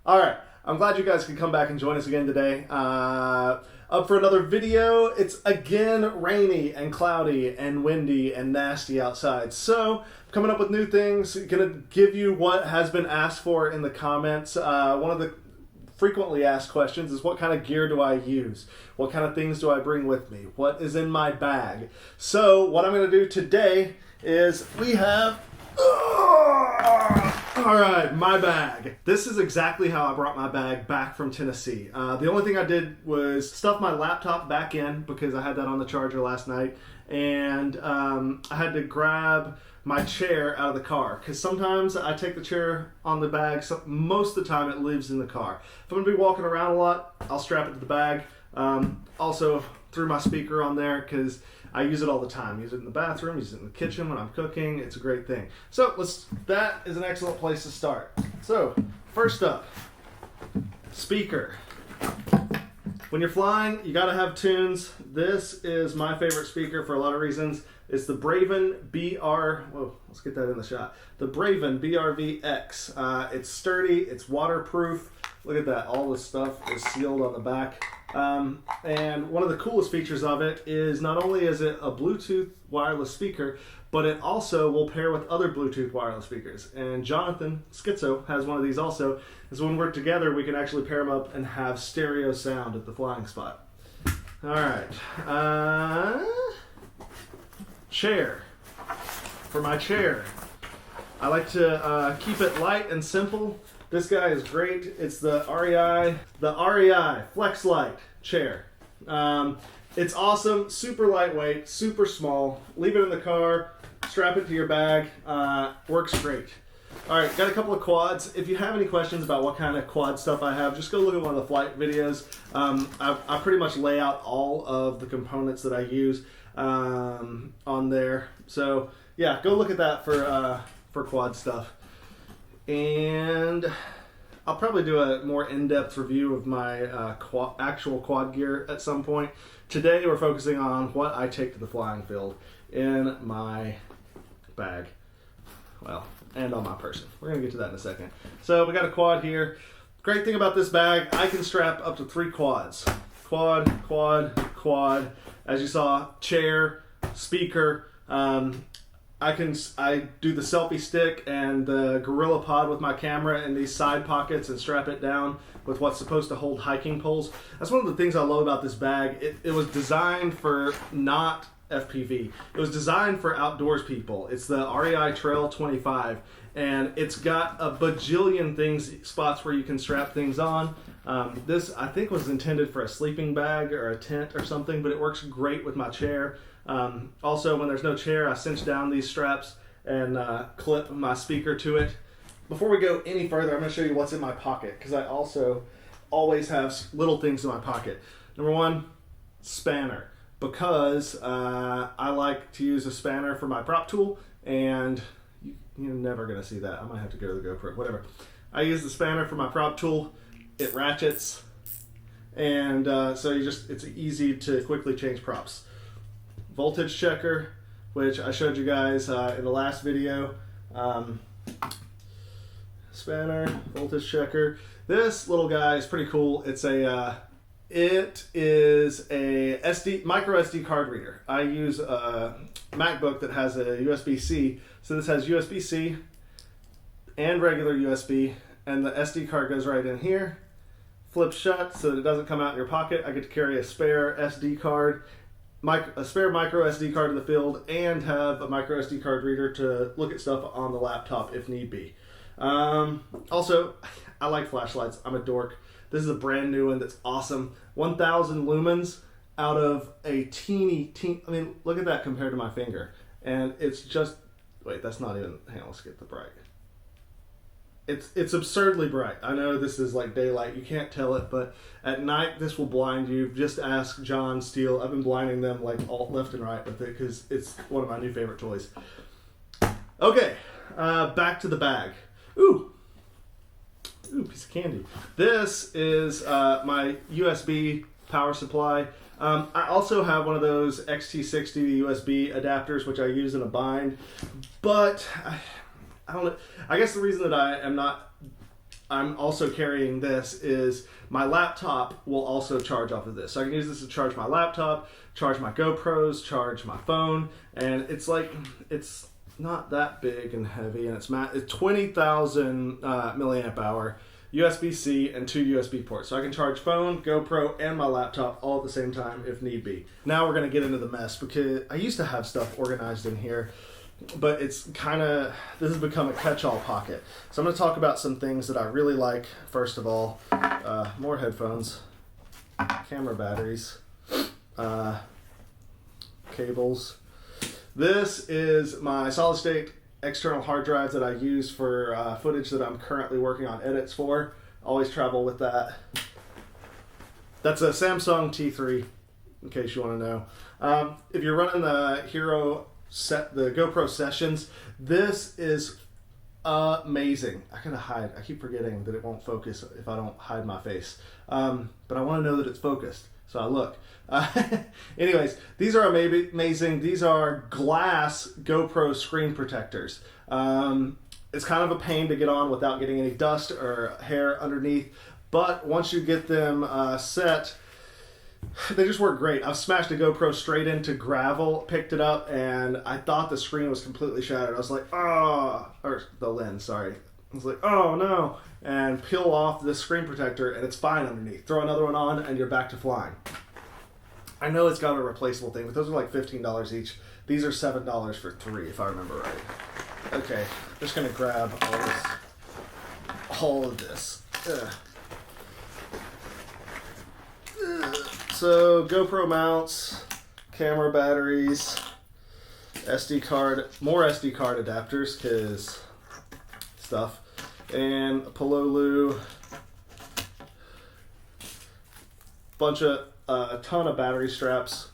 All right, I'm glad you guys could come back and join us again today. Up for another video. It's again rainy and cloudy and windy and nasty outside. So, coming up with new things, gonna give you what has been asked for in the comments. One of the frequently asked questions is, what kind of gear do I use? What kind of things do I bring with me? What is in my bag? So, what I'm gonna do today is we have... all right, my bag. This is exactly how I brought my bag back from Tennessee. The only thing I did was stuff my laptop back in because I had that on the charger last night, and I had to grab my chair out of the car because sometimes I take the chair on the bag. So most of the time it lives in the car. If I'm gonna be walking around a lot, I'll strap it to the bag. Also threw my speaker on there because I use it all the time. Use it in the bathroom, use it in the kitchen when I'm cooking. It's a great thing. So that is an excellent place to start. So first up, speaker. When you're flying, you gotta have tunes. This is my favorite speaker for a lot of reasons. It's the Braven whoa, let's get that in the shot. The Braven BRV-X. It's sturdy, it's waterproof. Look at that, all this stuff is sealed on the back. And one of the coolest features of it is not only is it a Bluetooth wireless speaker, but it also will pair with other Bluetooth wireless speakers. And Jonathan Schizo has one of these also. And so when we're together, we can actually pair them up and have stereo sound at the flying spot. All right. Chair. For my chair, I like to keep it light and simple. This guy is great. It's the REI Flex Light chair. It's awesome, super lightweight, super small. Leave it in the car, strap it to your bag. Works great. All right, got a couple of quads. If you have any questions about what kind of quad stuff I have, just go look at one of the flight videos. I pretty much lay out all of the components that I use on there. So yeah, go look at that for quad stuff. And I'll probably do a more in-depth review of my actual quad gear at some point. Today we're focusing on what I take to the flying field in my bag. Well, and on my person. We're going to get to that in a second. So we got a quad here. Great thing about this bag, I can strap up to 3 quads. Quad, quad, quad. As you saw, chair, speaker. I do the selfie stick and the Gorilla Pod with my camera in these side pockets and strap it down with what's supposed to hold hiking poles. That's one of the things I love about this bag. It was designed for not FPV. It was designed for outdoors people. It's the REI Trail 25, and it's got a bajillion spots where you can strap things on. This, I think, was intended for a sleeping bag or a tent or something, but it works great with my chair. Also, when there's no chair, I cinch down these straps and clip my speaker to it. Before we go any further, I'm going to show you what's in my pocket, because I also always have little things in my pocket. Number one, spanner, because I like to use a spanner for my prop tool, and you're never going to see that. I might have to go to the GoPro, whatever. I use the spanner for my prop tool. It ratchets, and so it's easy to quickly change props. Voltage checker, which I showed you guys in the last video. Spanner, voltage checker. This little guy is pretty cool. It is a micro SD card reader. I use a MacBook that has a USB-C, so this has USB-C and regular USB, and the SD card goes right in here. Flips shut so that it doesn't come out in your pocket. I get to carry a spare SD card. A spare micro SD card in the field, and have a micro SD card reader to look at stuff on the laptop if need be. Also, I like flashlights. I'm a dork. This is a brand new one that's awesome. 1000 lumens out of a teeny, I mean, look at that compared to my finger. And it's just, wait, that's not even, hang on, let's get the bright. It's absurdly bright. I know this is like daylight, you can't tell it, but at night this will blind you. Just ask John Steele. I've been blinding them like all left and right with it because it's one of my new favorite toys. Okay, back to the bag. Ooh, piece of candy. This is my USB power supply. I also have one of those XT60 USB adapters, which I use in a bind, but I don't know. I guess the reason that I am not I'm also carrying this is my laptop will also charge off of this. So I can use this to charge my laptop, charge my GoPros, charge my phone, and it's not that big and heavy, and it's 20,000 milliamp hour, USB-C, and 2 USB ports. So I can charge phone, GoPro, and my laptop all at the same time if need be. Now we're going to get into the mess, because I used to have stuff organized in here, but this has become a catch-all pocket. So I'm going to talk about some things that I really like. First of all, more headphones, camera batteries, cables. This is my solid state external hard drive that I use for footage that I'm currently working on edits for. Always travel with that. That's a Samsung T3, in case you want to know. If you're running the the GoPro Sessions, this is amazing. I keep forgetting that it won't focus if I don't hide my face. But I want to know that it's focused, so I look. Anyways, these are amazing. These are glass GoPro screen protectors. It's kind of a pain to get on without getting any dust or hair underneath, but once you get them set, they just work great. I've smashed a GoPro straight into gravel, picked it up, and I thought the screen was completely shattered. I was like, oh, or the lens, sorry. I was like, oh no, and peel off the screen protector and it's fine underneath. Throw another one on and you're back to flying. I know it's got a replaceable thing, but those are like $15 each. These are $7 for 3, if I remember right. Okay, I'm just gonna grab all of this. So GoPro mounts, camera batteries, SD card, more SD card adapters, cause stuff, and a Pololu, a ton of battery straps,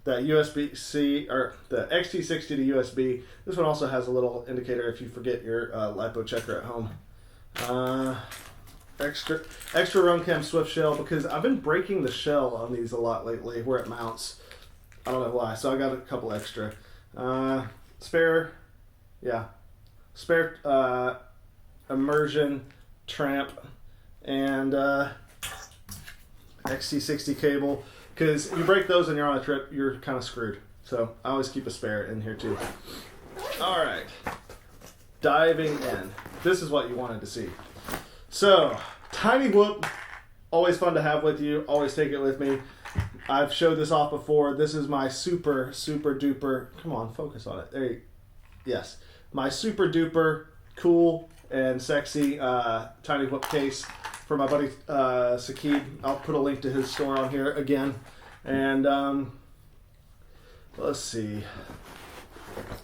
that USB-C, or the XT60 to USB. This one also has a little indicator if you forget your LiPo checker at home. Extra run cam Swift shell, because I've been breaking the shell on these a lot lately where it mounts. I don't know why, so I got a couple extra. Spare immersion tramp, and XT60 cable, because you break those and you're on a trip, you're kind of screwed. So I always keep a spare in here too. All right, diving in. This is what you wanted to see. So, Tiny Whoop, always fun to have with you. Always take it with me. I've showed this off before. This is my super duper. Come on, focus on it. There you. Yes, my super duper cool and sexy Tiny Whoop case for my buddy Sakib. I'll put a link to his store on here again. And let's see.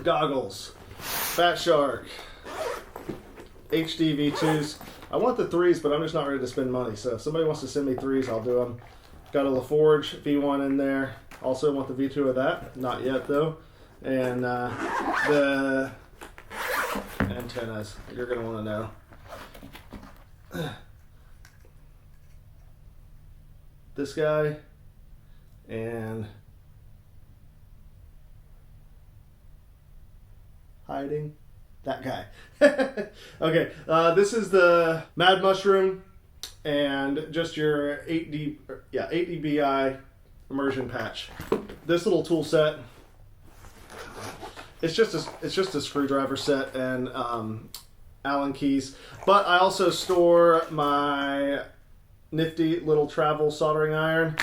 Goggles, Fat Shark, HD V2s. I want the 3s, but I'm just not ready to spend money. So if somebody wants to send me 3s, I'll do them. Got a LaForge V1 in there. Also want the V2 of that. Not yet though. And the antennas. You're going to want to know. This guy and hiding. That guy. Okay, this is the Mad Mushroom and just your 8 dBi immersion patch. This little tool set, it's just a screwdriver set and Allen keys. But I also store my nifty little travel soldering iron,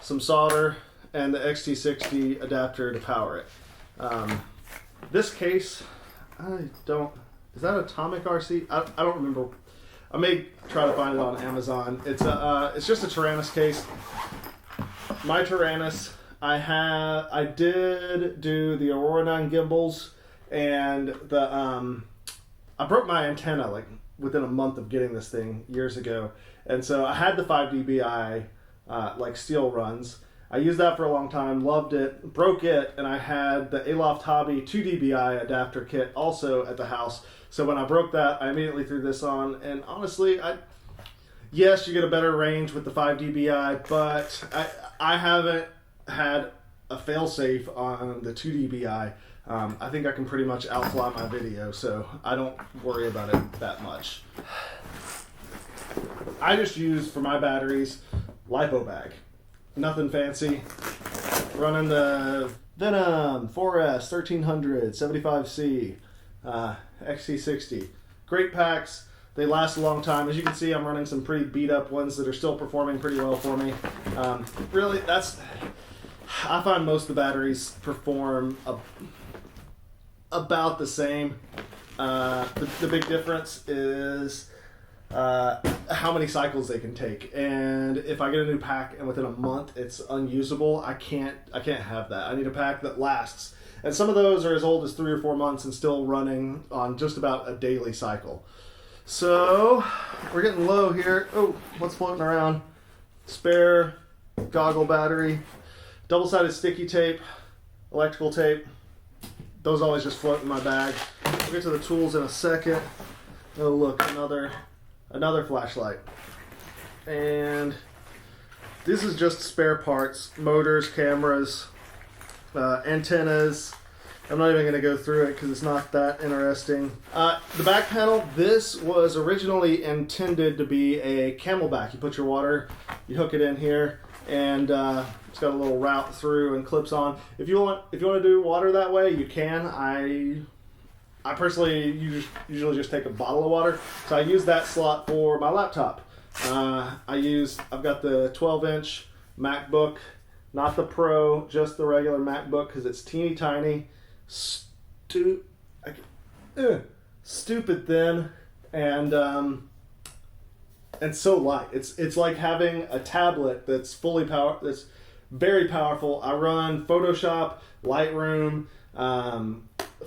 some solder, and the XT60 adapter to power it. This case, is that Atomic RC? I don't remember. I may try to find it on Amazon. It's just a Tyrannus case. My Tyrannus, I did do the Aurora 9 gimbals, and I broke my antenna like within a month of getting this thing years ago. And so I had the 5 dBi like steel runs. I used that for a long time, loved it, broke it, and I had the Aloft Hobby 2 dBi adapter kit also at the house. So when I broke that, I immediately threw this on, and honestly, yes, you get a better range with the 5 dBi, but I haven't had a failsafe on the 2 dBi. I think I can pretty much outfly my video, so I don't worry about it that much. I just use, for my batteries, LiPo bag. Nothing fancy. Running the Venom 4S 1300 75C XT60. Great packs. They last a long time. As you can see, I'm running some pretty beat up ones that are still performing pretty well for me. Really, I find most of the batteries perform about the same. The big difference is how many cycles they can take. And if I get a new pack and within a month it's unusable, I can't have that. I need a pack that lasts. And some of those are as old as 3 or 4 months and still running on just about a daily cycle. So we're getting low here. Oh, what's floating around? Spare goggle battery, double-sided sticky tape, electrical tape. Those always just float in my bag. We'll get to the tools in a second. Oh look, another flashlight. And this is just spare parts, motors, cameras, antennas. I'm not even going to go through it because it's not that interesting. The back panel, this was originally intended to be a camelback. You put your water, you hook it in here, and it's got a little route through and clips on. If you want to do water that way, you can. I personally usually just take a bottle of water, so I use that slot for my laptop. I've got the 12-inch MacBook, not the Pro, just the regular MacBook because it's teeny tiny, stupid thin, and so light. It's like having a tablet that's that's very powerful. I run Photoshop, Lightroom,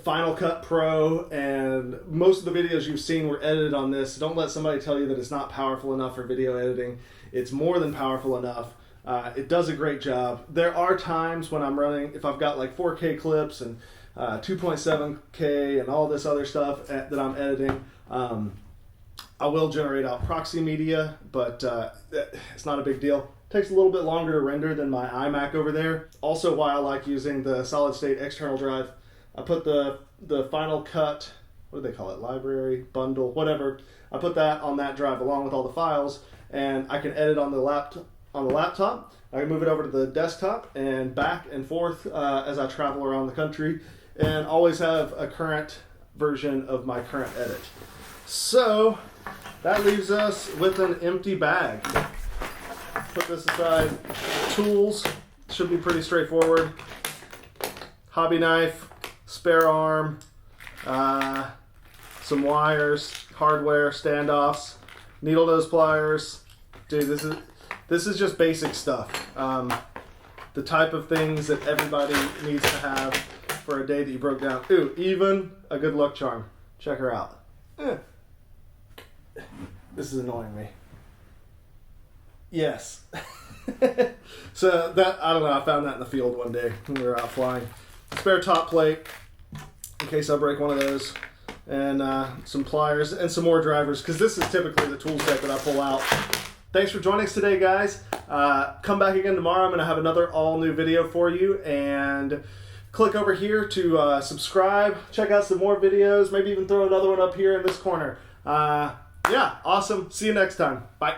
Final Cut Pro, and most of the videos you've seen were edited on this. Don't let somebody tell you that it's not powerful enough for video editing. It's more than powerful enough. It does a great job. There are times when I'm running, if I've got like 4K clips and 2.7K and all this other stuff that I'm editing, I will generate out proxy media, but it's not a big deal. Takes a little bit longer to render than my iMac over there. Also why I like using the solid state external drive. I put the Final Cut, what do they call it, library, bundle, whatever. I put that on that drive along with all the files, and I can edit on the laptop. I can move it over to the desktop and back and forth as I travel around the country, and always have a current version of my current edit. So that leaves us with an empty bag. Put this aside. Tools should be pretty straightforward. Hobby knife, spare arm, some wires, hardware, standoffs, needle nose pliers. Dude, this is just basic stuff. The type of things that everybody needs to have for a day that you broke down. Ooh, even a good luck charm. Check her out. This is annoying me. Yes. So that, I don't know, I found that in the field one day when we were out flying. Spare top plate in case I break one of those, and some pliers and some more drivers, because this is typically the tool set that I pull out. Thanks for joining us today, guys. Come back again tomorrow. I'm going to have another all-new video for you, and click over here to subscribe, check out some more videos, maybe even throw another one up here in this corner. Yeah, awesome. See you next time. Bye.